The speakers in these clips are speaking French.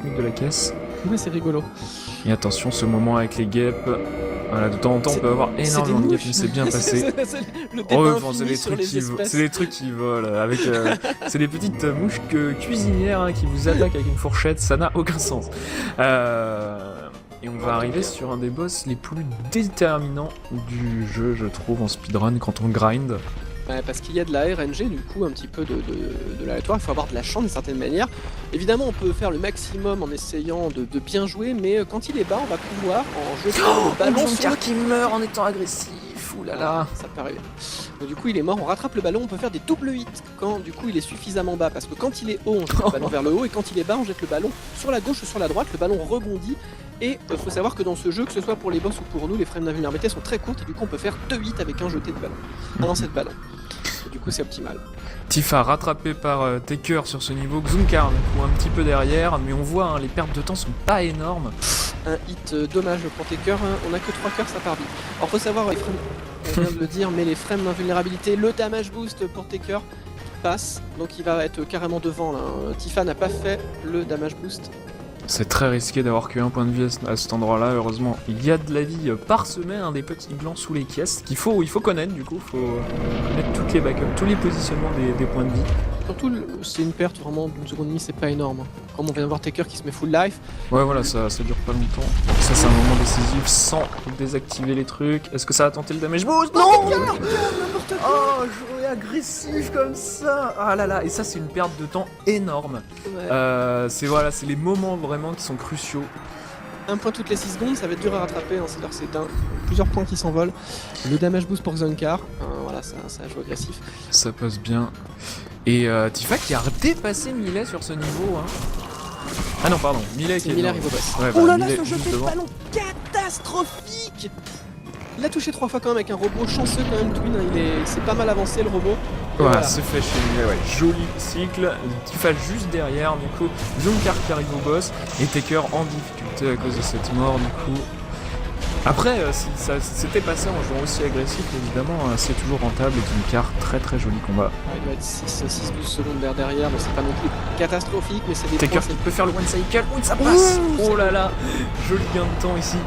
technique de la caisse. Ouais, c'est rigolo. Et attention, ce moment avec les guêpes. Voilà, de temps en temps, on peut avoir énormément de guêpes, mais c'est bien passé. Le Oh, débat bon, c'est infini les sur trucs les espèces. c'est les trucs qui volent. Avec, c'est les petites mouches cuisinières hein, qui vous attaquent avec une fourchette. Ça n'a aucun sens. Et on va arriver sur un des boss les plus déterminants du jeu, je trouve, en speedrun, quand on grind. Ouais, parce qu'il y a de la RNG, du coup, un petit peu de l'aléatoire, il faut avoir de la chance d'une certaine manière. Évidemment, on peut faire le maximum en essayant de bien jouer, mais quand il est bas, on va pouvoir, en jetant le ballon sur le... qui meurt en étant agressif, oulala. Ça paraît bien. Donc, du coup, il est mort, on rattrape le ballon, on peut faire des double hits quand, du coup, il est suffisamment bas. Parce que quand il est haut, on jette le ballon vers le haut, et quand il est bas, on jette le ballon sur la gauche ou sur la droite, le ballon rebondit. Et il faut savoir que dans ce jeu, que ce soit pour les boss ou pour nous, les frames d'invulnérabilité sont très courtes, et du coup, on peut faire 2 hits avec un jeté de ballon, un lancer de ballon. Du coup, c'est optimal. Tifa rattrapé par Taker sur ce niveau, Xunkar ou un petit peu derrière, mais on voit hein, les pertes de temps sont pas énormes. Un hit dommage pour Taker, hein. On a que 3 cœurs, ça part vite. Alors faut savoir, les frames, on vient de le dire, mais les frames d'invulnérabilité, le damage boost pour Taker passe, donc il va être carrément devant là. Tifa n'a pas fait le damage boost. C'est très risqué d'avoir qu'un point de vie à cet endroit-là, heureusement. Il y a de la vie parsemée, hein, des petits glands sous les caisses, il faut connaître du coup, il faut connaître toutes les backups, tous les positionnements des points de vie. Surtout, c'est une perte vraiment d'une seconde et demie, c'est pas énorme. Comme on vient de voir Taker qui se met full life. Ouais voilà, ça dure pas longtemps. Ça c'est un moment décisif sans désactiver les trucs. Est-ce que ça a tenté le damage boost? Non! Oh, jouer agressif comme ça! Ah là là, et ça c'est une perte de temps énorme. Ouais. C'est les moments vraiment qui sont cruciaux. Un point toutes les 6 secondes, ça va être dur à rattraper, hein, c'est-à-dire que c'est plusieurs points qui s'envolent. Le damage boost pour Xunkar, voilà, ça joue agressif. Ça passe bien. Et Tifa qui a dépassé Millet sur ce niveau. Hein. Ah non, pardon, Millet qui est Miller arrive au boss. Ouais, Oh là là, Millet ce jeu juste fait de devant. ballon catastrophique! Il a touché 3 fois quand même avec un robot chanceux quand même, Twin, hein, c'est pas mal avancé le robot. Voilà, c'est fait chez Millet, ouais. Joli cycle, Tifa juste derrière, du coup, Xunkar qui arrive au boss, et Taker en difficulté à cause de cette mort, du coup. Après, si ça s'était passé en jouant aussi agressif, évidemment, c'est toujours rentable, et Xunkar, très très joli combat. Ouais, il doit être 6-12 secondes vers derrière, mais c'est pas non plus catastrophique, mais c'est des Taker points... qui peut faire le one cycle, oui ça passe! Oh là là, joli gain de temps ici.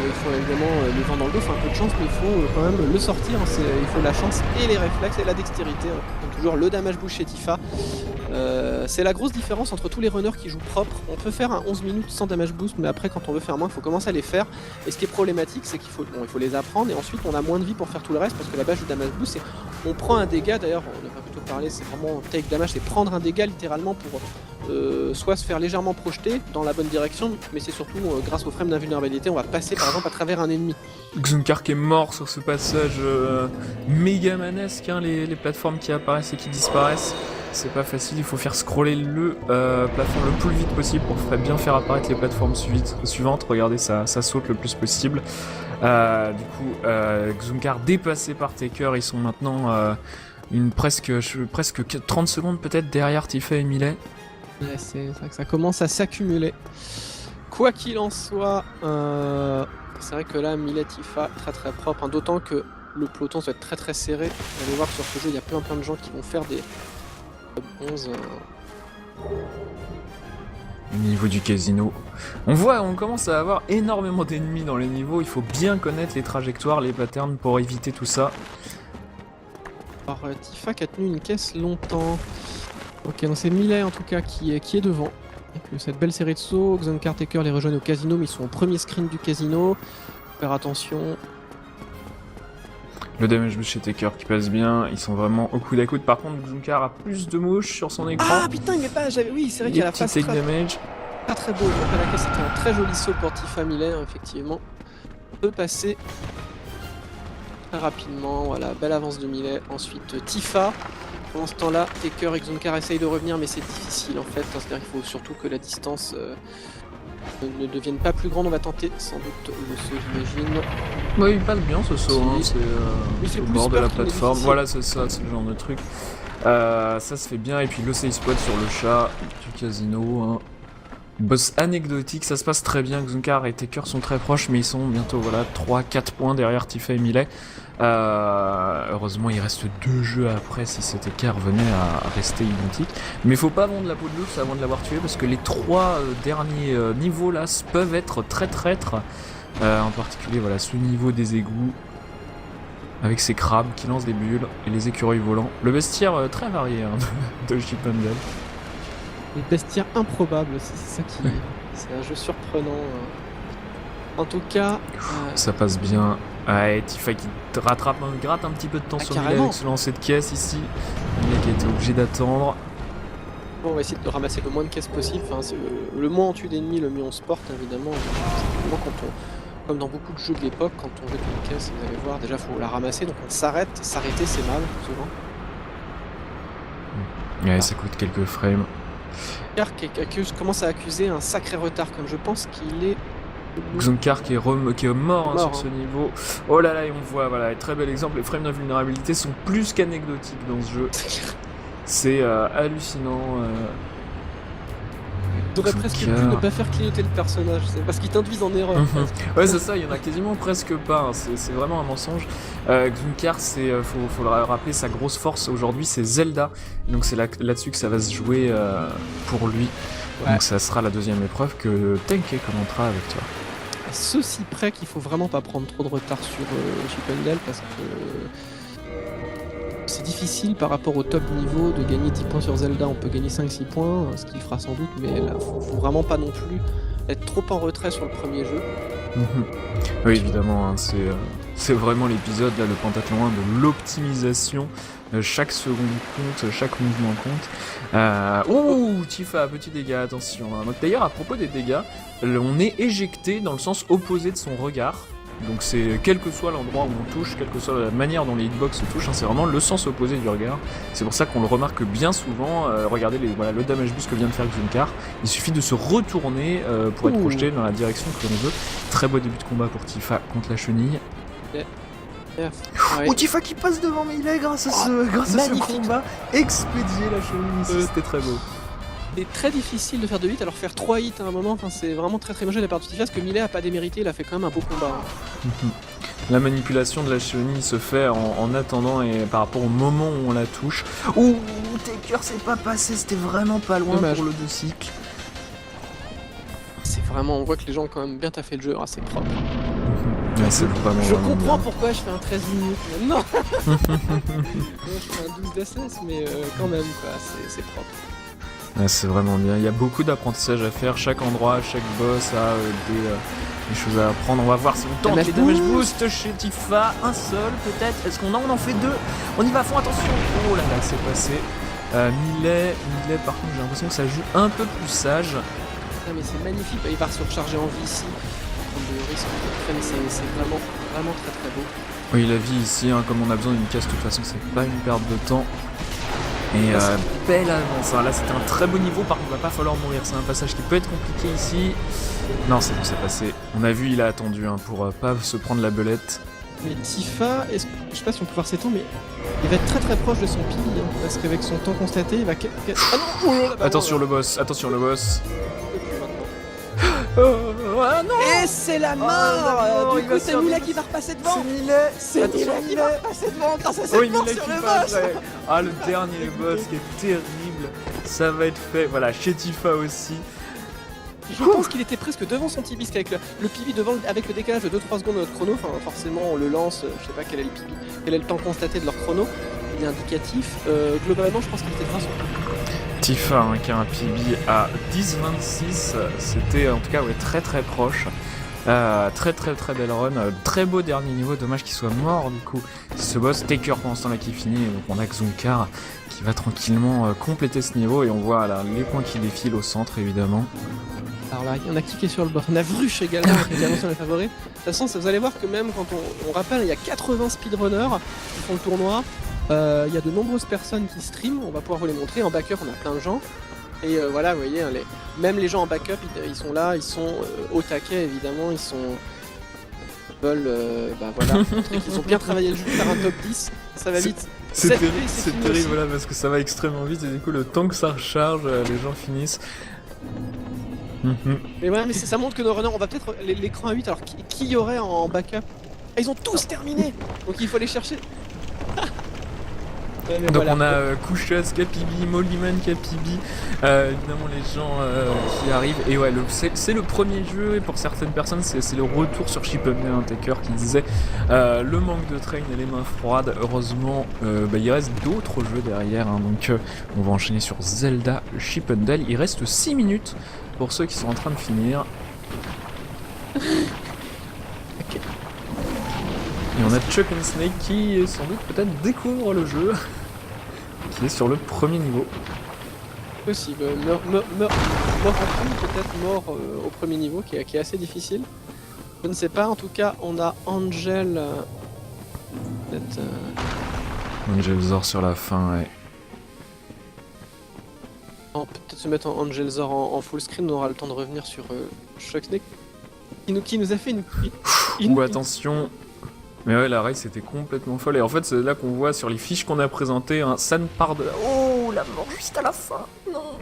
Il faut évidemment le vent dans le dos, faut un peu de chance, mais il faut quand même le sortir. Hein, il faut la chance et les réflexes et la dextérité. Hein. Donc toujours le damage boost chez Tifa. C'est la grosse différence entre tous les runners qui jouent propre. On peut faire un 11 minutes sans damage boost, mais après, quand on veut faire moins, il faut commencer à les faire. Et ce qui est problématique, c'est qu'il faut, il faut les apprendre et ensuite on a moins de vie pour faire tout le reste parce que la base du damage boost, c'est on prend un dégât. D'ailleurs, on devrait plutôt parler, c'est vraiment take damage, c'est prendre un dégât littéralement pour soit se faire légèrement projeter dans la bonne direction, mais c'est surtout grâce au frame d'invulnérabilité, on va passer par exemple à travers un ennemi. Xunkar qui est mort sur ce passage méga manesque, hein, les plateformes qui apparaissent et qui disparaissent. C'est pas facile, il faut faire scroller le plateforme le plus vite possible pour bien faire apparaître les plateformes suivantes. Regardez, ça saute le plus possible. Du coup, Xunkar dépassé par Taker, ils sont maintenant presque 30 secondes peut-être derrière Tifa et Millet. Ouais, c'est vrai que ça commence à s'accumuler. Quoi qu'il en soit, c'est vrai que là, Millet Tifa, très très propre, hein, d'autant que le peloton va être très très serré. Vous allez voir que sur ce jeu, il y a plein de gens qui vont faire des 11. Au niveau du casino, on commence à avoir énormément d'ennemis dans les niveaux. Il faut bien connaître les trajectoires, les patterns pour éviter tout ça. Alors Tifa qui a tenu une caisse longtemps. Ok, donc c'est Millet en tout cas qui est devant. Avec cette belle série de sauts, Xunkar Taker les rejoignent au casino, mais ils sont au premier screen du casino. Faire attention. Le damage boost chez Taker qui passe bien, ils sont vraiment au coude à coude. Par contre, Xunkar a plus de mouches sur son écran. Ah putain, il met pas. Oui, c'est vrai qu'il y a la face take damage. pas très beau. Donc à la caisse, c'était un très joli saut pour Tifa Millet, hein, effectivement. On peut passer très rapidement. Voilà, belle avance de Millet. Ensuite, Tifa. Pendant ce temps-là, Taker et Xunkar essayent de revenir, mais c'est difficile en fait. C'est-à-dire qu'il faut surtout que la distance ne devienne pas plus grande. On va tenter sans doute le saut, j'imagine. Ouais, il passe bien ce saut, hein. Oui, C'est c'est au plus bord de peur la qu'il est plateforme. difficile. Voilà, c'est ça, c'est le genre de truc. Ça se fait bien, et puis le save spot sur le chat du casino. Hein. Boss anecdotique, ça se passe très bien, Xunkar et Taker sont très proches, mais ils sont bientôt 3-4 points derrière Tifa et Millet. Heureusement il reste 2 jeux après si cet écart venait à rester identique. Mais faut pas vendre la peau de l'ours avant de l'avoir tué, parce que les 3 derniers niveaux là peuvent être très traîtres. En particulier ce niveau des égouts, avec ces crabes qui lancent des bulles et les écureuils volants. Le bestiaire très varié de Chip 'n Dale. Les bestiaires improbables aussi, c'est ça qui... c'est un jeu surprenant. En tout cas... Ça passe bien. Ouais, Tifa qui gratte un petit peu de temps sur Millet avec ce lancer de caisse ici. Millet qui a été obligé d'attendre. Bon, on va essayer de ramasser le moins de caisses possible. Enfin, le moins on tue d'ennemis, le mieux on se porte évidemment. Comme dans beaucoup de jeux de l'époque, quand on jette une caisse, vous allez voir, déjà faut la ramasser, donc on s'arrête. S'arrêter c'est mal, souvent. Ouais, ça coûte quelques frames. Qui commence à accuser un sacré retard, comme je pense qu'il est... Xunkar qui est mort sur ce niveau. Oh là là, et on voit, très bel exemple, les frames d'invulnérabilité sont plus qu'anecdotiques dans ce jeu. C'est hallucinant. J'aurais presque pu ne pas faire clignoter le personnage, c'est parce qu'ils t'induisent en erreur. Ouais, c'est ça, il y en a quasiment presque pas, c'est vraiment un mensonge. Xunkar, faut le rappeler, sa grosse force aujourd'hui c'est Zelda, donc c'est là-dessus que ça va se jouer pour lui. Ouais. Donc ça sera la deuxième épreuve que Tenke commentera avec toi. À ceci près qu'il faut vraiment pas prendre trop de retard sur Chip 'n Dale, parce que c'est difficile par rapport au top niveau de gagner 10 points sur Zelda. On peut gagner 5-6 points, ce qu'il fera sans doute, mais là faut vraiment pas non plus être trop en retrait sur le premier jeu. Oui, évidemment, c'est vraiment l'épisode là, le pentathlon 1 de l'optimisation. Chaque seconde compte, chaque mouvement compte. Ouh, Tifa, petit dégât, attention. D'ailleurs, à propos des dégâts, on est éjecté dans le sens opposé de son regard. Donc c'est quel que soit l'endroit où on touche, quelle que soit la manière dont les hitbox se touchent, c'est vraiment le sens opposé du regard. C'est pour ça qu'on le remarque bien souvent. Regardez le damage boost que vient de faire Xunkar. Il suffit de se retourner pour être projeté dans la direction que l'on veut. Très beau début de combat pour Tifa contre la chenille. Ouais. Oh, Tifa qui passe devant Millet grâce à ce combat. Expédier la chenille ici, c'était très beau. C'est très difficile de faire 2 hits, alors faire 3 hits à un moment, c'est vraiment très très moche de la part de Tifa, parce que Millet a pas démérité, il a fait quand même un beau combat. La manipulation de la chenille se fait en attendant et par rapport au moment où on la touche. Ouh, Taker c'est pas passé, c'était vraiment pas loin. Dommage. Pour le 2 cycles. C'est vraiment, on voit que les gens ont quand même bien taffé le jeu, c'est propre. Ouais, c'est vraiment, je comprends pourquoi je fais un 13 minutes maintenant. Je fais un 12 d'SS, mais quand même, quoi, c'est propre. Ouais, c'est vraiment bien, il y a beaucoup d'apprentissage à faire, chaque endroit, chaque boss a des choses à apprendre. On va voir si on tente les damage boost chez Tifa, un seul peut-être, est-ce qu'on en fait 2? On y va à fond, attention. Oh là là, c'est passé. Millet par contre j'ai l'impression que ça joue un peu plus sage. Non mais c'est magnifique, il va se recharger en vie ici, prendre de risques, c'est vraiment très très beau. Oui, la vie ici, comme on a besoin d'une caisse de toute façon, c'est pas une perte de temps. Et belle avance, là c'était un très beau niveau, par contre il va pas falloir mourir, c'est un passage qui peut être compliqué ici. Non c'est bon, c'est passé, on a vu, il a attendu pour pas se prendre la belette. Mais Tifa, je sais pas si on peut voir ses temps, mais il va être très très proche de son pili, parce qu'avec son temps constaté, il va... Ah non, attention le boss, attention le boss. Ah non. Et c'est la mort. Du coup c'est Millet qui va repasser devant. C'est Millet qui va repasser devant grâce à cette mort sur le boss. Ah, le dernier boss qui est terrible. Ça va être fait, voilà, chez Tifa aussi. Je pense qu'il était presque devant son Tibisque avec le pibi devant, avec le décalage de 2-3 secondes de notre chrono. Enfin forcément on le lance, je sais pas quel est le pibi, quel est le temps constaté de leur chrono. Il est indicatif. Globalement je pense qu'il était devant son pibi. Tifa qui a un PB à 10-26, c'était en tout cas très très proche. Très belle run, très beau dernier niveau, dommage qu'il soit mort du coup. Ce boss, Taker pendant ce temps là qui finit, donc on a Xunkar qui va tranquillement compléter ce niveau et on voit là les points qui défilent au centre évidemment. Alors là, on a cliqué sur le bord, on a Vruch également qui est annoncé dans les favoris. De toute façon, vous allez voir que même quand on rappelle, il y a 80 speedrunners qui font le tournoi. Il y a de nombreuses personnes qui streament, on va pouvoir vous les montrer. En backup, on a plein de gens. Et voilà, vous voyez, même les gens en backup, ils sont là, ils sont au taquet évidemment, ils veulent montrer qu'ils ont bien travaillé le jeu, faire un top 10, ça va vite. C'est terrible, voilà, parce que ça va extrêmement vite et du coup, le temps que ça recharge, les gens finissent. Mais ouais, mais ça montre que nos runners, on va peut-être l'écran à 8, alors qui y aurait en backup? Ah, ils ont tous terminé. Donc il faut les chercher. Ouais, mais Donc voilà. on a Kushas, Kapibi, Mollyman, Kapibi, évidemment les gens qui arrivent. Et ouais, c'est le premier jeu, et pour certaines personnes, c'est le retour sur Chip and Dale, un taker qui disait le manque de train et les mains froides. Heureusement, il reste d'autres jeux derrière, hein, donc on va enchaîner sur Zelda Chip and Dale. Il reste 6 minutes pour ceux qui sont en train de finir. Et on a Chuck and Snake qui sans doute peut-être découvre le jeu, qui est sur le premier niveau. Possible. Mort en premier, peut-être mort au premier niveau, qui est assez difficile. Je ne sais pas, en tout cas, on a Angel. Peut-être. Angel Zor sur la fin, ouais. Peut-être se mettre en Angel Zor en full screen, on aura le temps de revenir sur Chuck Snake. Qui nous a fait Ou attention. Mais ouais, la race était complètement folle. Et en fait, c'est là qu'on voit sur les fiches qu'on a présentées, hein, San part de là. Oh, la mort juste à la fin. Non.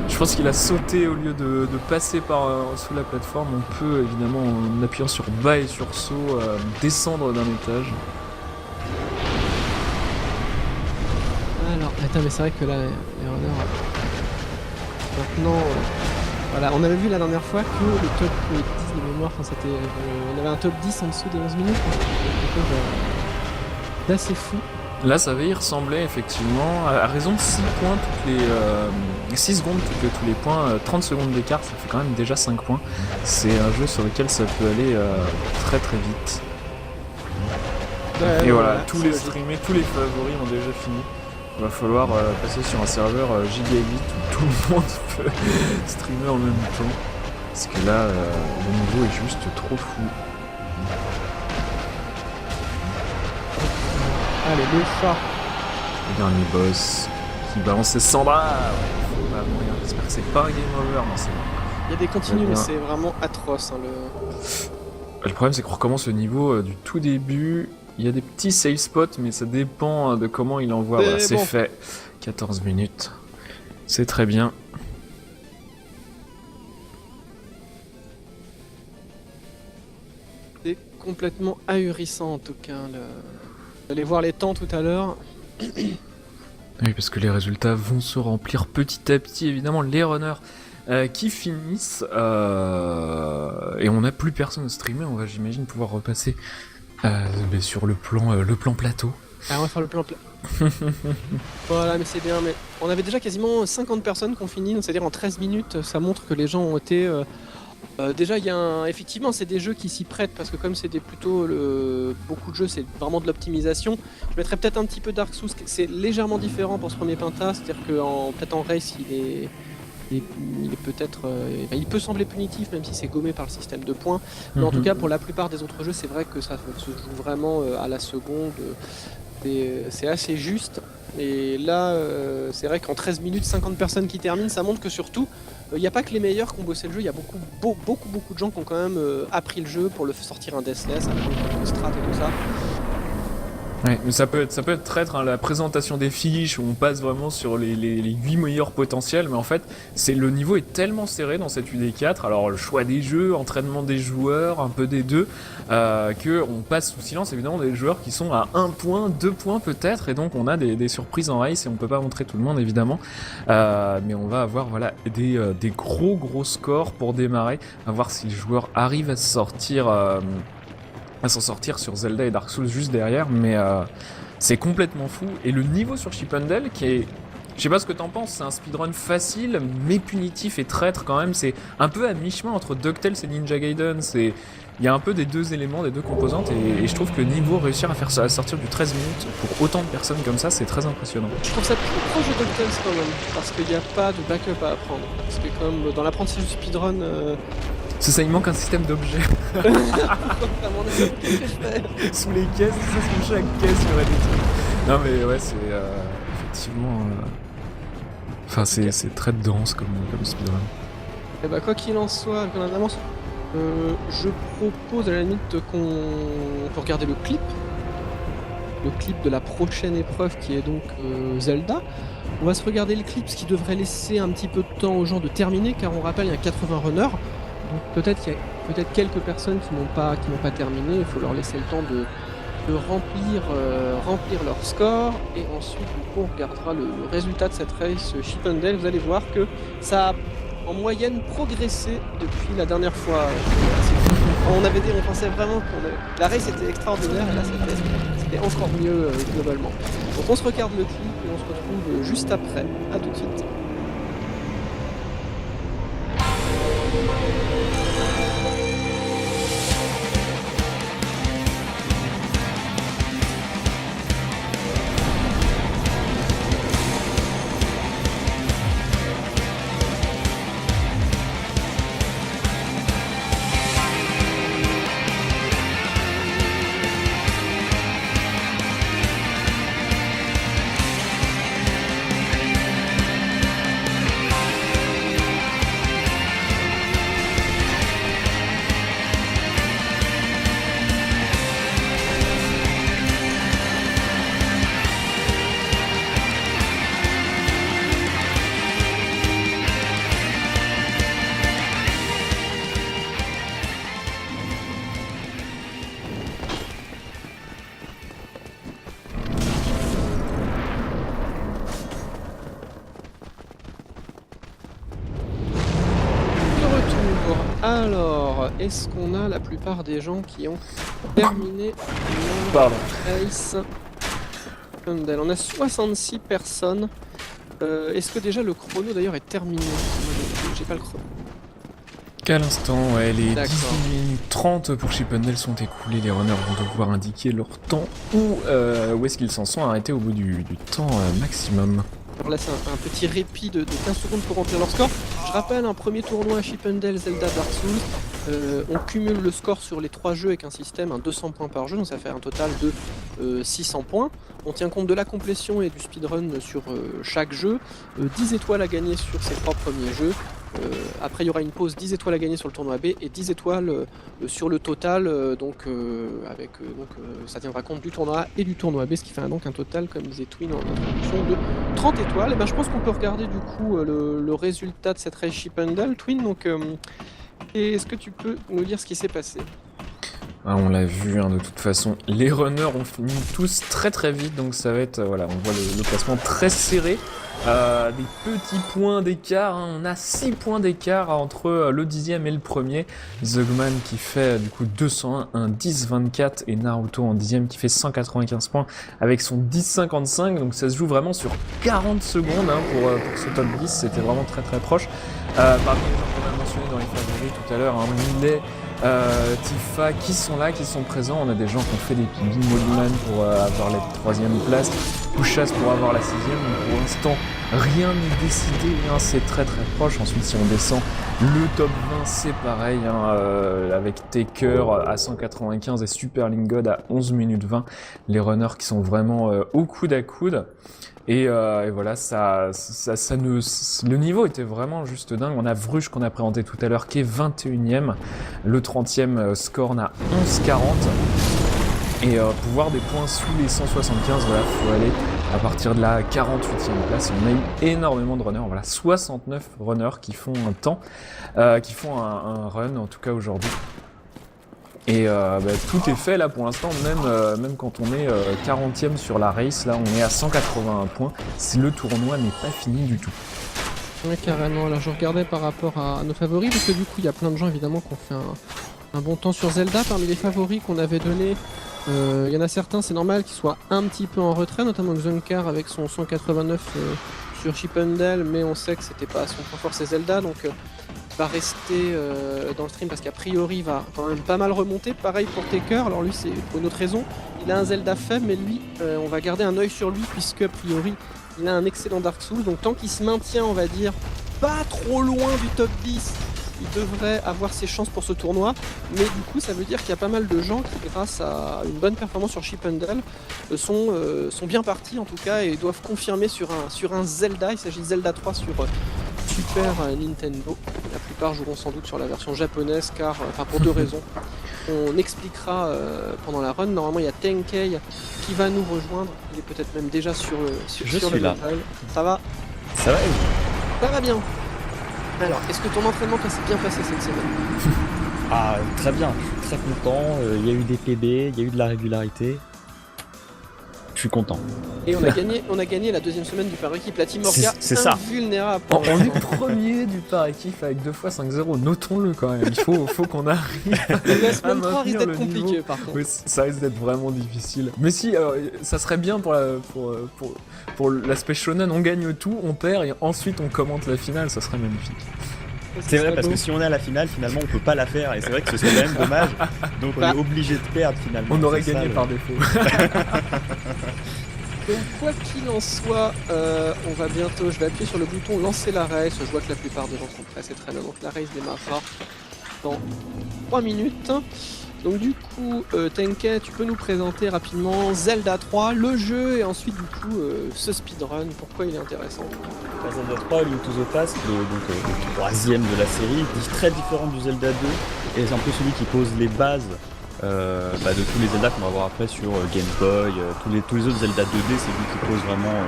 Je pense qu'il a sauté au lieu de passer par sous la plateforme. On peut évidemment, en appuyant sur bas et sur saut, descendre d'un étage. Alors, attends, mais c'est vrai que là, les runners. Maintenant. Voilà, on avait vu la dernière fois que le top 10 de mémoire, enfin, c'était, on avait un top 10 en dessous des 11 minutes. Quelque chose d'assez fou. Là, ça va y ressembler effectivement. À raison de 6 points toutes les 6 secondes tous les points, 30 secondes d'écart, ça fait quand même déjà 5 points. C'est un jeu sur lequel ça peut aller très très vite. Ouais, et voilà, tous les logique. streamés, tous les favoris ont déjà fini. Il va falloir passer sur un serveur giga 8 où tout le monde peut streamer en même temps. Parce que là, le niveau est juste trop fou. Allez, le chat. Le dernier boss qui balance ses cendres. Faut pas mourir. J'espère que c'est pas un game over. Non, c'est bon. Il y a des continues, mais c'est vraiment atroce. Hein, Le problème, c'est qu'on recommence le niveau du tout début. Il y a des petits save spots, mais ça dépend de comment il envoie. Voilà, c'est bon. Fait. 14 minutes. C'est très bien. C'est complètement ahurissant en tout cas. Allez voir les temps tout à l'heure. Oui, parce que les résultats vont se remplir petit à petit. Évidemment, les runners qui finissent. Et on n'a plus personne à streamer. On va, j'imagine, pouvoir repasser sur le plan plateau. Ah, on va faire le plan Voilà, mais c'est bien. Mais on avait déjà quasiment 50 personnes qui ont fini, c'est-à-dire en 13 minutes. Ça montre que les gens ont été. Déjà, il y a effectivement, c'est des jeux qui s'y prêtent parce que comme c'est beaucoup de jeux, c'est vraiment de l'optimisation. Je mettrais peut-être un petit peu Dark Souls. C'est légèrement différent pour ce premier Penta, c'est-à-dire que peut-être en race, il est peut-être, il peut sembler punitif même si c'est gommé par le système de points. Mais en tout cas, pour la plupart des autres jeux, c'est vrai que ça se joue vraiment à la seconde. C'est assez juste. Et là, c'est vrai qu'en 13 minutes, 50 personnes qui terminent, ça montre que surtout, il n'y a pas que les meilleurs qui ont bossé le jeu, il y a beaucoup de gens qui ont quand même appris le jeu pour le sortir un deathless, un strat et tout ça. Ouais, mais ça peut être traître, hein, la présentation des fiches où on passe vraiment sur les 8 meilleurs potentiels, mais en fait, le niveau est tellement serré dans cette UD4, alors le choix des jeux, entraînement des joueurs, un peu des deux, que on passe sous silence évidemment des joueurs qui sont à 1 point, 2 points peut-être, et donc on a des surprises en race et on peut pas montrer tout le monde évidemment, mais on va avoir voilà des gros scores pour démarrer, à voir si les joueurs arrivent à s'en sortir sur Zelda et Dark Souls juste derrière, mais c'est complètement fou. Et le niveau sur Chip and Dale, qui est... Je sais pas ce que t'en penses, c'est un speedrun facile, mais punitif et traître quand même. C'est un peu à mi-chemin entre DuckTales et Ninja Gaiden. Il y a un peu des deux éléments, des deux composantes, et je trouve que niveau réussir à faire ça, à sortir du 13 minutes pour autant de personnes comme ça, c'est très impressionnant. Je trouve ça plus proche de DuckTales quand même, parce qu'il n'y a pas de backup à apprendre. Parce que comme dans l'apprentissage du speedrun... C'est ça, il manque un système d'objets. Sous les caisses, sous chaque caisse, il y aurait des trucs. Non mais ouais, c'est effectivement... Enfin, c'est très dense comme speedrun. Et bah quoi qu'il en soit, je propose à la limite qu'on peut regarder le clip de la prochaine épreuve qui est donc Zelda. On va se regarder le clip, ce qui devrait laisser un petit peu de temps aux gens de terminer, car on rappelle, il y a 80 runners. Donc peut-être qu'il y a peut-être quelques personnes qui n'ont pas terminé. Il faut leur laisser le temps de remplir leur score. Et ensuite, du coup, on regardera le résultat de cette race Chip 'n Dale. Vous allez voir que ça a en moyenne progressé depuis la dernière fois. On pensait vraiment que la race était extraordinaire, et là c'était encore mieux globalement. Donc on se regarde le clip et on se retrouve juste après. À tout de suite. Alors, est-ce qu'on a la plupart des gens qui ont terminé la race Chip 'n Dale? On a 66 personnes. Est-ce que déjà le chrono d'ailleurs est terminé? J'ai pas le chrono. Qu'à l'instant, ouais, les 18 minutes 30 pour Chip 'n Dale sont écoulées. Les runners vont devoir indiquer leur temps ou où est-ce qu'ils s'en sont arrêtés au bout du temps maximum. Alors là, c'est un petit répit de 15 secondes pour remplir leur score. Je rappelle, un premier tournoi Chip 'n Dale Zelda Dark Souls. On cumule le score sur les 3 jeux avec un système, 200 points par jeu, donc ça fait un total de 600 points. On tient compte de la complétion et du speedrun sur chaque jeu. 10 étoiles à gagner sur ces 3 premiers jeux. Après il y aura une pause, 10 étoiles à gagner sur le tournoi B et 10 étoiles sur le total, ça tiendra compte du tournoi A et du tournoi B, ce qui fait donc un total, comme disait Twin en introduction, de 30 étoiles. Et ben, je pense qu'on peut regarder du coup le résultat de cette race Chip 'n Dale. Twin, donc est-ce que tu peux nous dire ce qui s'est passé? Ah, on l'a vu, de toute façon, les runners ont fini tous très très vite, donc ça va être, voilà, on voit le classement très serré, des petits points d'écart, on a 6 points d'écart entre le 10e et le premier, Zugman qui fait du coup 201, un 10-24, et Naruto en 10e qui fait 195 points avec son 10-55, donc ça se joue vraiment sur 40 secondes pour ce top 10, c'était vraiment très très proche. Parmi les gens qu'on a mentionnés dans les favoris tout à l'heure, Millet, Tifa qui sont là, qui sont présents. On a des gens qui ont fait des PB, Mollyman pour avoir la 3ème place, Pouchas pour avoir la 6ème. Donc pour l'instant, rien n'est décidé, c'est très très proche. Ensuite, si on descend, le top 20 c'est pareil, avec Taker à 195 et Super Lingod à 11 minutes 20. Les runners qui sont vraiment au coude à coude. Et voilà, le niveau était vraiment juste dingue. On a Vruch qu'on a présenté tout à l'heure qui est 21ème. Le 30e score, on a 11,40. Et pour voir des points sous les 175, voilà, faut aller à partir de la 48e place. On a eu énormément de runners, voilà, 69 runners qui font un temps, qui font un run en tout cas aujourd'hui. Et tout est fait là pour l'instant, même quand on est 40e sur la race, là on est à 181 points, si le tournoi n'est pas fini du tout. Ouais, carrément. Alors je regardais par rapport à nos favoris, parce que du coup il y a plein de gens évidemment qui ont fait un bon temps sur Zelda. Parmi les favoris qu'on avait donnés, il y en a certains, c'est normal qu'ils soient un petit peu en retrait, notamment Xunkar avec son 189 sur Chip 'n Dale, mais on sait que c'était pas son point fort, c'est Zelda, donc va rester dans le stream parce qu'a priori il va quand même pas mal remonter. Pareil pour Taker, alors lui c'est pour une autre raison, il a un Zelda faible, mais lui on va garder un œil sur lui puisque a priori il a un excellent Dark Souls, donc tant qu'il se maintient, on va dire, pas trop loin du top 10, il devrait avoir ses chances pour ce tournoi. Mais du coup ça veut dire qu'il y a pas mal de gens qui, grâce à une bonne performance sur Chip 'n Dale, sont bien partis en tout cas et doivent confirmer sur un Zelda. Il s'agit de Zelda 3 sur Super Nintendo. La plupart joueront sans doute sur la version japonaise, car, pour deux raisons. on expliquera pendant la run. Normalement, il y a Tenkei qui va nous rejoindre. Il est peut-être même déjà sur le Gunpile. Ça va? Ça va, Ça va bien. Alors, est-ce que ton entraînement, toi, s'est bien passé cette semaine? Ah, très bien, je suis très content. Il y a eu des PB, il y a eu de la régularité. Je suis content. Et on a gagné la deuxième semaine du par équipe. La Team Orca, c'est ça. invulnérable. On est premier du par équipe avec 2 fois 5-0, notons-le quand même, il faut qu'on arrive. La semaine 3 maintenir risque d'être le compliqué niveau. par contre. Oui, ça risque d'être vraiment difficile. Mais si, ça serait bien pour l'aspect shonen, on gagne tout, on perd et ensuite on commente la finale, ça serait magnifique. C'est vrai, parce que si on est à la finale, finalement, on peut pas la faire. Et c'est vrai que ce serait quand même dommage. Donc on est obligé de perdre finalement. On aurait C'est gagné ça, par défaut. Donc quoi qu'il en soit, on va bientôt, je vais appuyer sur le bouton lancer la race. Je vois que la plupart des gens sont prêts, c'est très bien. Donc la race démarrera dans 3 minutes. Donc du coup, Tenkei, tu peux nous présenter rapidement Zelda 3, le jeu, et ensuite du coup ce speedrun, pourquoi il est intéressant? Zelda 3, Link to the Past, le troisième de la série, très différent du Zelda 2, et c'est un peu celui qui pose les bases de tous les Zelda qu'on va voir après sur Game Boy, tous les autres Zelda 2D, c'est lui qui pose vraiment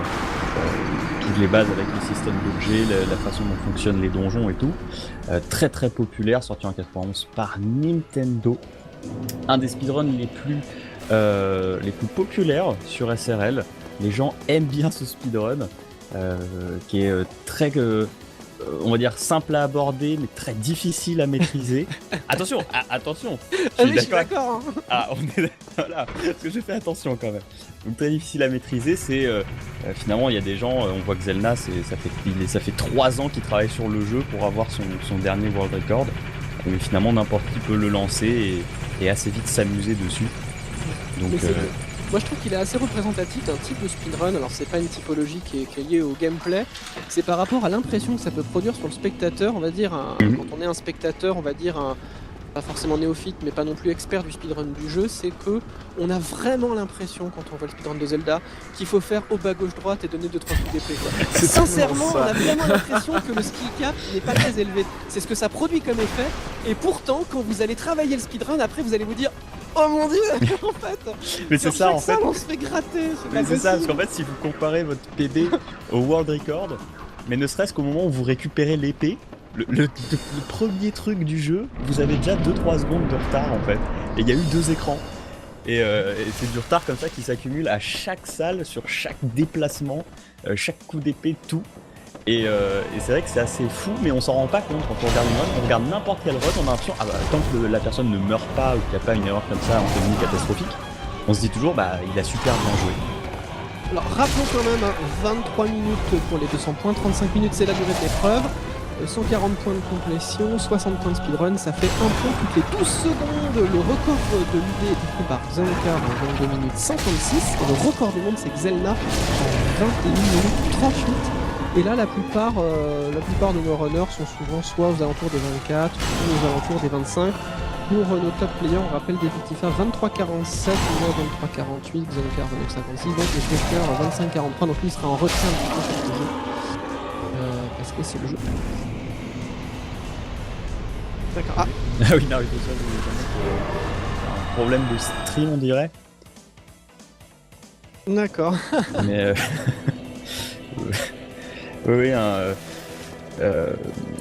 toutes les bases avec les systèmes d'objets, la façon dont fonctionnent les donjons et tout. Très très populaire, sorti en 91 par Nintendo. Un des speedruns les plus populaires sur SRL. Les gens aiment bien ce speedrun qui est très on va dire simple à aborder mais très difficile à maîtriser. Attention, Je suis d'accord. Hein. Ah, on est voilà, parce que je fais attention quand même. Donc très difficile à maîtriser, c'est finalement il y a des gens, on voit que Zelna, ça fait 3 ans qu'il travaille sur le jeu pour avoir son dernier world record. Mais finalement n'importe qui peut le lancer et assez vite s'amuser dessus. Donc moi je trouve qu'il est assez représentatif d'un type de speedrun. Alors c'est pas une typologie qui est liée au gameplay, c'est par rapport à l'impression que ça peut produire sur le spectateur. On va dire quand on est un spectateur, on va dire pas forcément néophyte mais pas non plus expert du speedrun du jeu, c'est que on a vraiment l'impression quand on voit le speedrun de Zelda qu'il faut faire au bas gauche droite et donner 2-3 coups d'épée quoi. Sincèrement on a vraiment l'impression que le skill cap n'est pas très élevé, c'est ce que ça produit comme effet, et pourtant quand vous allez travailler le speedrun après vous allez vous dire oh mon dieu en fait. Mais c'est ça en fait. On se fait gratter. Mais c'est ça parce qu'en fait si vous comparez votre PB au world record, mais ne serait-ce qu'au moment où vous récupérez l'épée, le premier truc du jeu, vous avez déjà 2-3 secondes de retard en fait. Et il y a eu 2 écrans. Et c'est du retard comme ça qui s'accumule à chaque salle, sur chaque déplacement, chaque coup d'épée, tout. Et c'est vrai que c'est assez fou, mais on s'en rend pas compte quand on regarde une run. On regarde n'importe quelle run, on a l'impression, tant que la personne ne meurt pas ou qu'il n'y a pas une erreur comme ça, entre guillemets catastrophique, on se dit toujours, il a super bien joué. Alors rappelons quand même 23 minutes pour les 200 points, 35 minutes c'est la durée de l'épreuve. 140 points de complétion, 60 points de speedrun, ça fait 1 point toutes les 12 secondes. Le record de l'idée est détenu par Zancar en 22 minutes 56. Et le record du monde, c'est Xelna en 21 minutes 38. Et là, la plupart de nos runners sont souvent soit aux alentours des 24 ou aux alentours des 25. Pour nos top players, on rappelle des Tifa 23-47, moi 23-48, Xelna 29-56, donc le Sneaker 25-43, donc lui il sera en retrait un petit peu sur le jeu. Parce que c'est le jeu. D'accord. Ah oui, non, il faut ça, un problème de stream, on dirait. D'accord. Mais oui,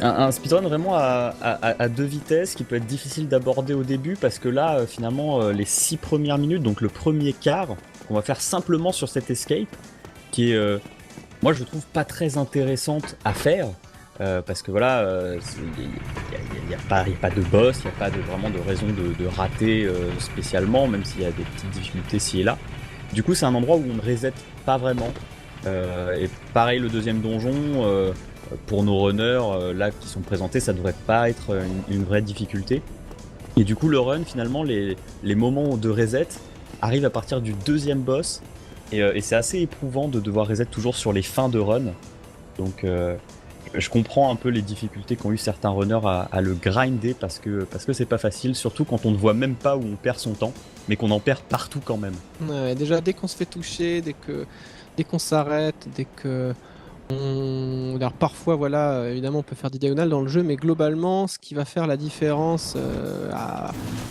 un speedrun vraiment à 2 vitesses qui peut être difficile d'aborder au début parce que là, finalement, les 6 premières minutes, donc le premier quart, on va faire simplement sur cette escape qui est, moi je trouve pas très intéressante à faire. Parce que voilà, il n'y a pas de boss, il n'y a pas vraiment de raison de rater spécialement, même s'il y a des petites difficultés ci et là. Du coup, c'est un endroit où on ne reset pas vraiment. Et pareil, le deuxième donjon, pour nos runners là qui sont présentés, ça devrait pas être une vraie difficulté. Et du coup, le run, finalement, les moments de reset arrivent à partir du deuxième boss. Et c'est assez éprouvant de devoir reset toujours sur les fins de run. Donc je comprends un peu les difficultés qu'ont eu certains runners à le grinder parce que c'est pas facile, surtout quand on ne voit même pas où on perd son temps, mais qu'on en perd partout quand même. Ouais, déjà dès qu'on se fait toucher, dès qu'on s'arrête, dès que Alors parfois, voilà, évidemment, on peut faire des diagonales dans le jeu, mais globalement, ce qui va faire la différence,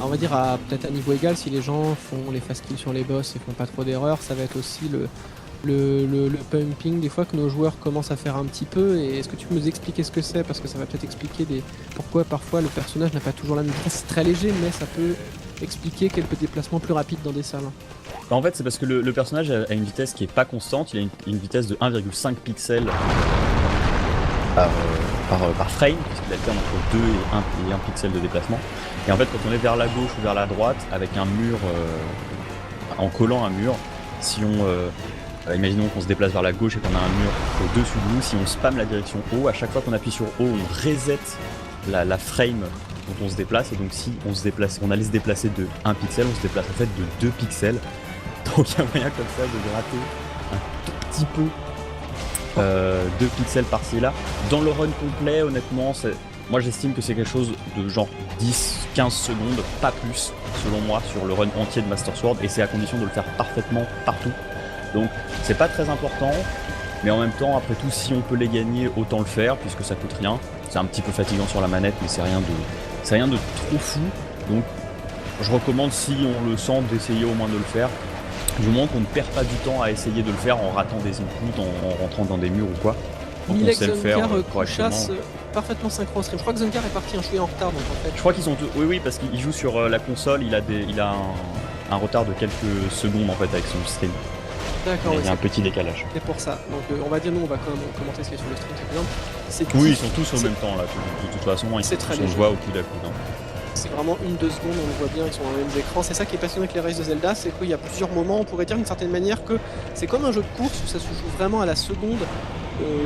on va dire peut-être à niveau égal, si les gens font les fast kills sur les boss et font pas trop d'erreurs, ça va être aussi le pumping des fois que nos joueurs commencent à faire un petit peu. Et est-ce que tu peux nous expliquer ce que c'est, parce que ça va peut-être expliquer pourquoi parfois le personnage n'a pas toujours la même vitesse. C'est très léger, mais ça peut expliquer quelques déplacements plus rapides dans des salles. En fait, c'est parce que le personnage a une vitesse qui est pas constante, il a une vitesse de 1,5 pixels par frame, puisqu'il alterne entre 2 et 1 pixel de déplacement. Et en fait, quand on est vers la gauche ou vers la droite, avec un mur, en collant un mur, si on... imaginons qu'on se déplace vers la gauche et qu'on a un mur au-dessus de nous, si on spam la direction haut, à chaque fois qu'on appuie sur haut, on reset la frame dont on se déplace, et donc si on allait se déplacer de 1 pixel, on se déplace en fait de 2 pixels. Donc il y a moyen comme ça de gratter un tout petit peu 2 pixels par-ci et là. Dans le run complet, honnêtement, moi j'estime que c'est quelque chose de genre 10-15 secondes, pas plus, selon moi, sur le run entier de Master Sword, et c'est à condition de le faire parfaitement partout. Donc c'est pas très important, mais en même temps, après tout, si on peut les gagner, autant le faire, puisque ça coûte rien. C'est un petit peu fatigant sur la manette, mais c'est rien de trop fou. Donc je recommande, si on le sent, d'essayer au moins de le faire. Du moment qu'on ne perd pas du temps à essayer de le faire en ratant des inputs, en rentrant dans des murs ou quoi. Donc on sait le faire correctement. Parfaitement synchro en stream. Je crois que Zunkar est parti un chouïa en retard, donc en fait. Je crois qu'ils sont oui, parce qu'il joue sur la console, il a un retard de quelques secondes en fait avec son stream. D'accord. Il y a un petit décalage. C'est pour ça. Donc on va dire, nous on va quand même commenter ce qui est sur le stream, c'est bien. Oui, ils sont tous au même temps là. De toute façon, on se voit au coup d'à coup. C'est vraiment 1-2 secondes, on le voit bien, ils sont dans les mêmes écrans. C'est ça qui est passionnant avec les races de Zelda, c'est qu'il y a plusieurs moments, on pourrait dire d'une certaine manière que c'est comme un jeu de course où ça se joue vraiment à la seconde,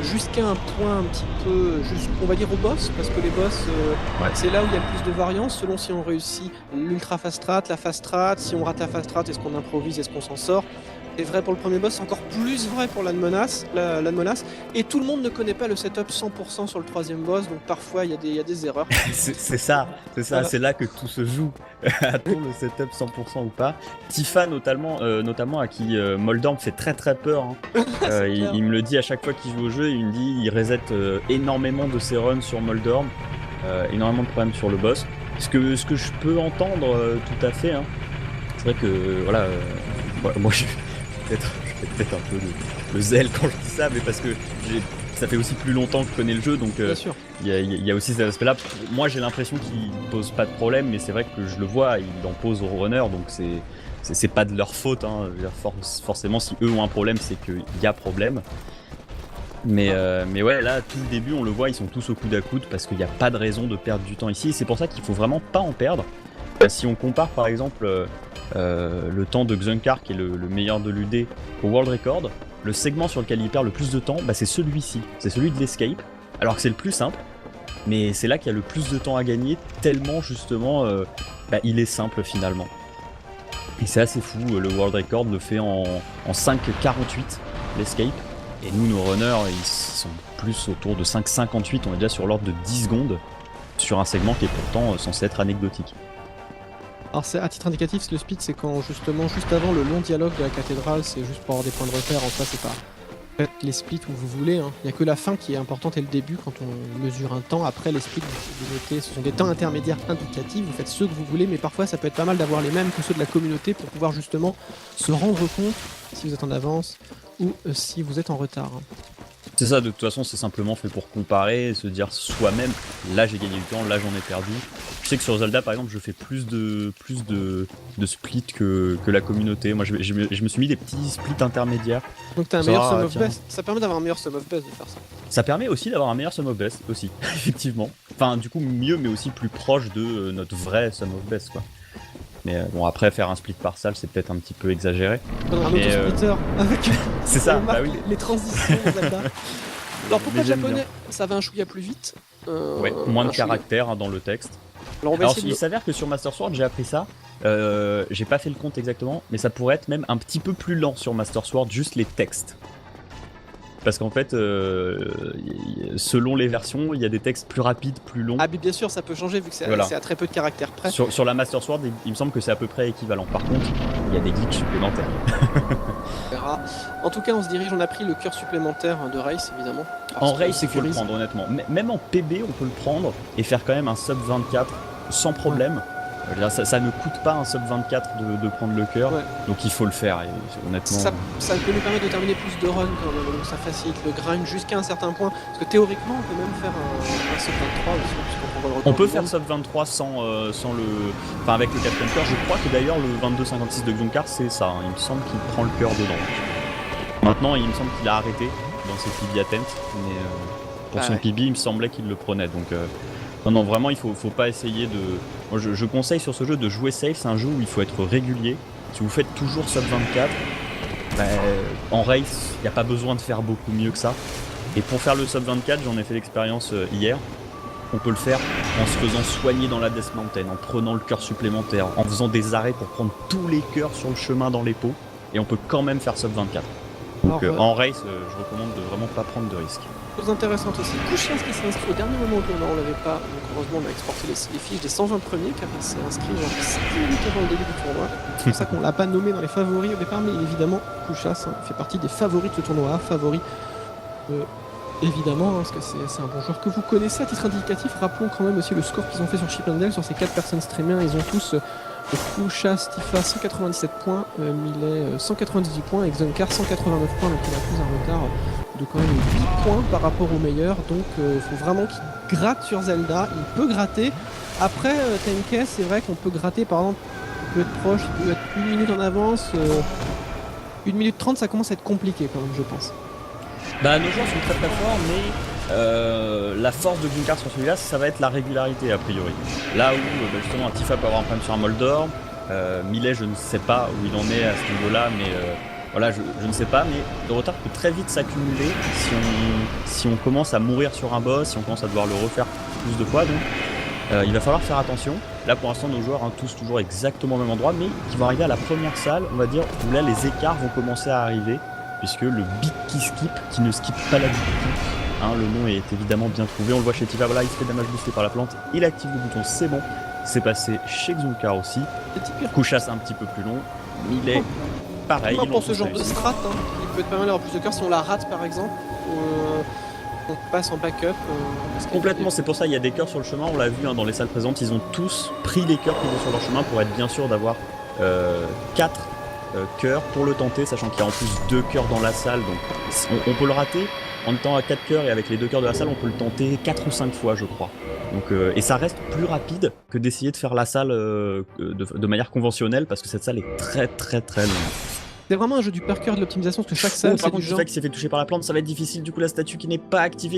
jusqu'à un point un petit peu, on va dire au boss, parce que les boss, c'est là où il y a le plus de variance, selon si on réussit l'ultra fast strat, la fast strat, si on rate la fast strat, est-ce qu'on improvise, est-ce qu'on s'en sort. C'est vrai pour le premier boss, c'est encore plus vrai pour l'Anne Menace, et tout le monde ne connaît pas le setup 100% sur le troisième boss, donc parfois il y a des erreurs. c'est ça, voilà. C'est là que tout se joue. A-t-on le setup 100% ou pas? Tifa notamment à qui Moldorm fait très très peur. Hein. Il me le dit à chaque fois qu'il joue au jeu, il me dit il reset énormément de ses runs sur Moldorm, énormément de problèmes sur le boss. Ce que je peux entendre tout à fait. Hein. C'est vrai que voilà, moi je peut-être un peu de zèle quand je dis ça, mais parce que ça fait aussi plus longtemps que je connais le jeu, donc il y a aussi cet aspect-là. Moi j'ai l'impression qu'il pose pas de problème, mais c'est vrai que je le vois, il en pose aux runners, donc c'est pas de leur faute. Hein. Je veux dire, forcément, si eux ont un problème, c'est qu'il y a problème. Mais ouais, là, tout le début, on le voit, ils sont tous au coude à coude parce qu'il n'y a pas de raison de perdre du temps ici, et c'est pour ça qu'il faut vraiment pas en perdre. Si on compare par exemple le temps de Xunkar, qui est le meilleur de l'UD, au World Record, le segment sur lequel il perd le plus de temps, c'est celui-ci, c'est celui de l'escape, alors que c'est le plus simple, mais c'est là qu'il y a le plus de temps à gagner, tellement justement il est simple finalement. Et c'est assez fou, le World Record le fait en 5,48 l'escape, et nous nos runners ils sont plus autour de 5,58, on est déjà sur l'ordre de 10 secondes, sur un segment qui est pourtant censé être anecdotique. Alors c'est à titre indicatif, le speed c'est quand justement juste avant le long dialogue de la cathédrale, c'est juste pour avoir des points de repère, en soi c'est pas faites les splits où vous voulez, il n'y a que la fin qui est importante et le début quand on mesure un temps. Après les splits vous notez, ce sont des temps intermédiaires indicatifs, vous faites ceux que vous voulez, mais parfois ça peut être pas mal d'avoir les mêmes que ceux de la communauté pour pouvoir justement se rendre compte si vous êtes en avance ou si vous êtes en retard. C'est ça, de toute façon c'est simplement fait pour comparer, se dire soi-même, là j'ai gagné du temps, là j'en ai perdu. Je sais que sur Zelda par exemple je fais plus de splits que la communauté. Moi je me suis mis des petits splits intermédiaires. Donc t'as un meilleur sum of best, ça permet d'avoir un meilleur sum of best de faire ça. Ça permet aussi d'avoir un meilleur sum of best aussi, effectivement. Enfin du coup mieux mais aussi plus proche de notre vrai sum of best quoi. Mais bon, après faire un split par salle c'est peut-être un petit peu exagéré. Un auto-splitter avec c'est ça, oui. Les transitions Zelda. Alors pourquoi le japonais ça va un chouïa plus vite ouais, moins de caractères dans le texte. Alors il s'avère que sur Master Sword j'ai appris ça, j'ai pas fait le compte exactement, mais ça pourrait être même un petit peu plus lent sur Master Sword, juste les textes. parce qu'en fait, selon les versions, il y a des textes plus rapides, plus longs. Ah, mais bien sûr, ça peut changer vu que c'est Voilà. à très peu de caractères près. Sur la Master Sword, il me semble que c'est à peu près équivalent. Par contre, il y a des glitches supplémentaires. On verra. En tout cas, on se dirige, on a pris le cœur supplémentaire de Race, évidemment. En race, il faut le prendre, honnêtement. Même en PB, on peut le prendre et faire quand même un sub 24 sans problème. Je veux dire, ça ne coûte pas un sub 24 de prendre le cœur, Ouais. donc il faut le faire. Et honnêtement, Ça peut nous permettre de terminer plus de runs quand même, donc ça facilite le grind jusqu'à un certain point. Parce que théoriquement, on peut même faire un sub 23 aussi, puisqu'on prendra le record on peut du faire monde. sub 23 sans le, enfin avec le 4ème cœur. Je crois que d'ailleurs le 2256 de Xunkar, c'est ça. Hein. Il me semble qu'il prend le cœur dedans. Maintenant, il me semble qu'il a arrêté dans ses PB attempts, mais pour son PB, il me semblait qu'il le prenait. Donc non, vraiment, il faut pas essayer de. Moi, je conseille sur ce jeu de jouer safe. C'est un jeu où il faut être régulier. Si vous faites toujours sub 24, en race, il n'y a pas besoin de faire beaucoup mieux que ça. Et pour faire le sub 24, j'en ai fait l'expérience hier. On peut le faire en se faisant soigner dans la Death Mountain, en prenant le cœur supplémentaire, en faisant des arrêts pour prendre tous les cœurs sur le chemin dans les pots. Et on peut quand même faire sub 24. Donc Alors, en race, je recommande de vraiment pas prendre de risques. Chose intéressante aussi, Kouchias qui s'est inscrit au dernier moment au tournoi, on l'avait pas, donc heureusement on a exporté les fiches des 120 premiers car il s'est inscrit genre 5 minutes avant le début du tournoi. C'est pour ça qu'on l'a pas nommé dans les favoris au départ, mais évidemment Kouchias fait partie des favoris de ce tournoi, favoris évidemment, parce que c'est un bon joueur que vous connaissez. À titre indicatif, rappelons quand même aussi le score qu'ils ont fait sur Chip and Dale, sur ces 4 personnes streamers, ils ont tous Kouchias, Tifa 197 points, Millet 198 points et Xunkar 189 points, donc il a tous un retard de quand même 8 points par rapport aux meilleurs, donc il faut vraiment qu'il gratte sur Zelda, il peut gratter. Après TNK, c'est vrai qu'on peut gratter, par exemple, il peut être proche, il peut être 1 minute en avance, 1 minute 30 ça commence à être compliqué quand même, je pense. Bah, nos joueurs sont très très forts, mais la force de Xunkar sur celui-là, ça va être la régularité a priori. Là où justement Tifa peut avoir un problème sur un Moldor, Millet je ne sais pas où il en est à ce niveau-là, mais voilà, je ne sais pas, mais le retard peut très vite s'accumuler si on commence à mourir sur un boss, si on commence à devoir le refaire plus de fois, donc il va falloir faire attention. Là pour l'instant nos joueurs tous toujours exactement au même endroit, mais qui vont arriver à la première salle, on va dire, où là les écarts vont commencer à arriver, puisque le Big Key Skip, qui ne skip pas la Big Key, hein, le nom est évidemment bien trouvé, on le voit chez Tifa, voilà, il se fait damage boosté par la plante, il active le bouton, c'est bon, c'est passé chez Xunkar aussi, Kouchias un petit peu plus long, Millet pareil. Pour ce genre de strat, hein, il peut être pas mal d'avoir plus de cœur si on la rate par exemple, on passe en backup. Complètement, c'est pour ça il y a des cœurs sur le chemin, on l'a vu hein, dans les salles présentes, ils ont tous pris les cœurs qui vont sur leur chemin pour être bien sûr d'avoir 4 cœurs pour le tenter, sachant qu'il y a en plus 2 cœurs dans la salle, donc on peut le rater en étant à 4 cœurs et avec les 2 cœurs de la salle, on peut le tenter 4 ou 5 fois je crois. Donc, et ça reste plus rapide que d'essayer de faire la salle de manière conventionnelle parce que cette salle est très très très longue. C'est vraiment un jeu du par cœur de l'optimisation parce que chaque salle Par c'est contre, du genre. Tifa qui s'est fait toucher par la plante, ça va être difficile, du coup la statue qui n'est pas activée